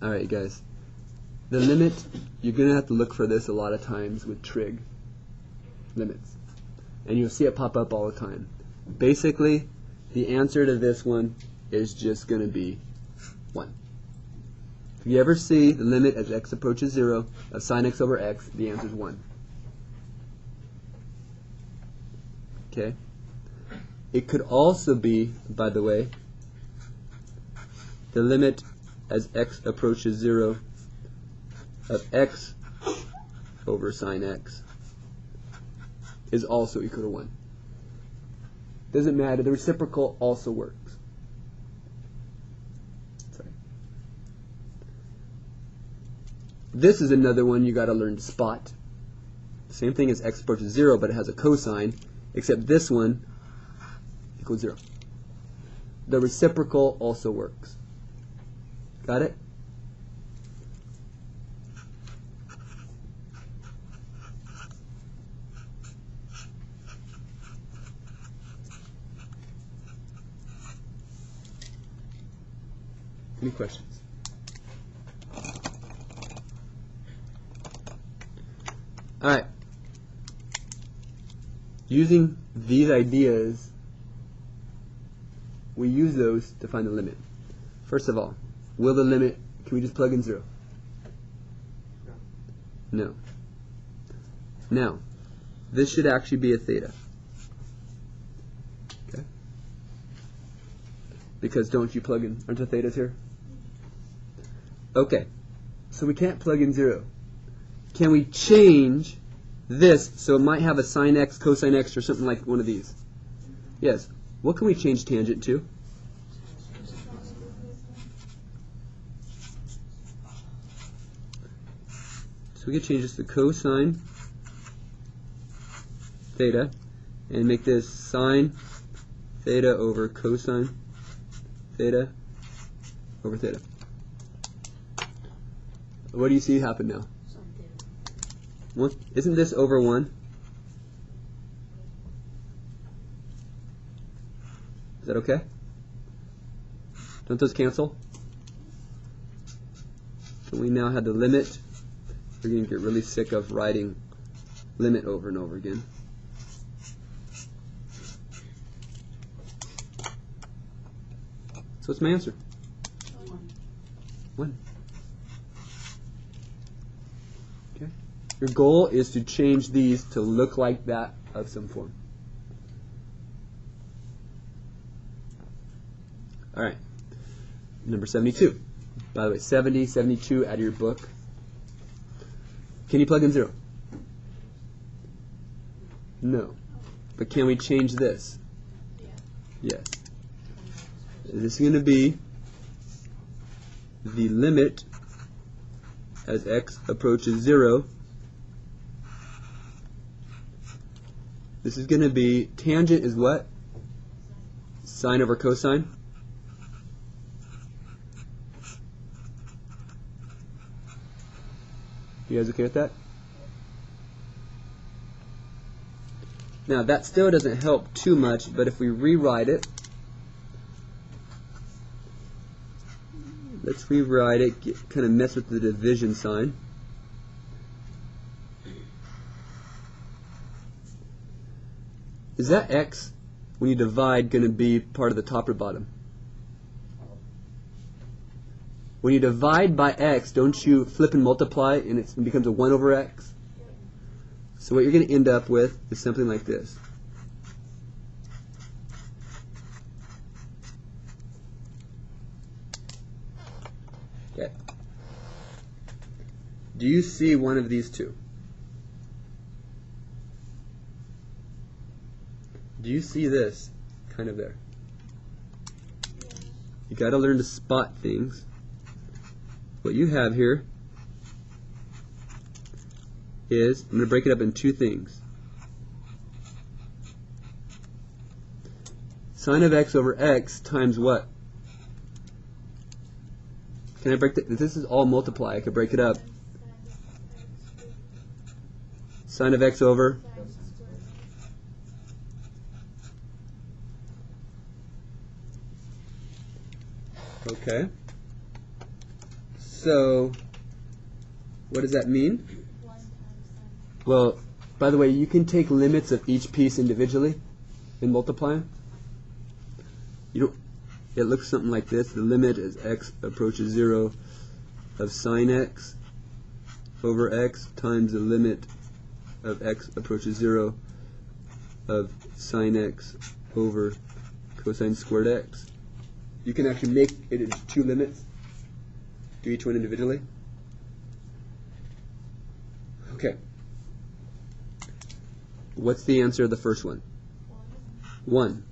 Alright guys, the limit, you're going to have to look for this a lot of times with trig limits. And you'll see it pop up all the time. Basically, the answer to this one is just going to be 1. If you ever see the limit as x approaches 0 of sine x over x, the answer is 1. Okay? It could also be, by the way, the limit as x approaches 0 of x over sine x is also equal to 1. Doesn't matter, the reciprocal also works. Sorry. This is another one you got to learn to spot. Same thing as x approaches 0, but it has a cosine, except this one equals 0. The reciprocal also works. Got it? Any questions? Alright. Using these ideas, we use those to find the limit. First of all, will the limit, can we just plug in 0? No. Now, this should actually be a theta. Okay? Because don't you plug in, aren't the thetas here? Okay, so we can't plug in 0. Can we change this so it might have a sine x, cosine x, or something like one of these? Yes. What can we change tangent to? So we can change this to cosine theta and make this sine theta over cosine theta over theta. What do you see happen now? Well, isn't this over 1? Is that okay? Don't those cancel? So we now have the limit. We're going to get really sick of writing limit over and over again. So what's my answer? 1. Okay. Your goal is to change these to look like that of some form. Alright. Number 72. By the way, 70, 72 out of your book. Can you plug in 0? No. But can we change this? Yes. This is going to be the limit as x approaches 0. This is going to be, tangent is what? Sine over cosine. You guys okay with that? Now that still doesn't help too much, but if we rewrite it, let's rewrite it, kind of mess with the division sign. Is that x, when you divide, going to be part of the top or bottom? When you divide by x, don't you flip and multiply and it becomes a 1 over x? So what you're going to end up with is something like this. Okay. Do you see one of these two? Do you see this kind of there? You got to learn to spot things. What you have here is, I'm going to break it up in two things. Sine of x over x times what? Can I break that? This is all multiply. I could break it up. Sine of x over. Okay. So, what does that mean? 1 times sin. Well, by the way, you can take limits of each piece individually and multiply them. It looks something like this. The limit as x approaches 0 of sine x over x times the limit of x approaches 0 of sine x over cosine squared x. You can actually make it into two limits. Do each one individually. Okay. What's the answer of the first one? 1.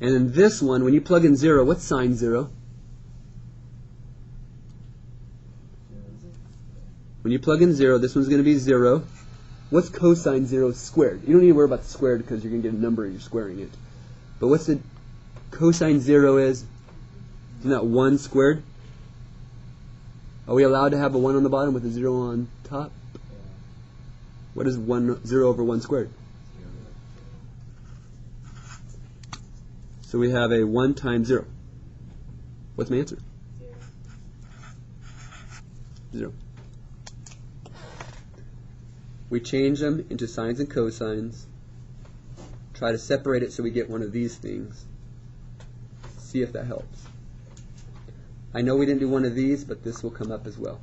And in this one, when you plug in 0, what's sine 0? When you plug in 0, this one's going to be 0. What's cosine 0 squared? You don't need to worry about the squared because you're going to get a number and you're squaring it. But what's the cosine 0 is? Isn't that 1 squared? Are we allowed to have a 1 on the bottom with a 0 on top? What is 0 over 1 squared? So we have a 1 times 0. What's my answer? 0. We change them into sines and cosines. Try to separate it so we get one of these things. See if that helps. I know we didn't do one of these, but this will come up as well.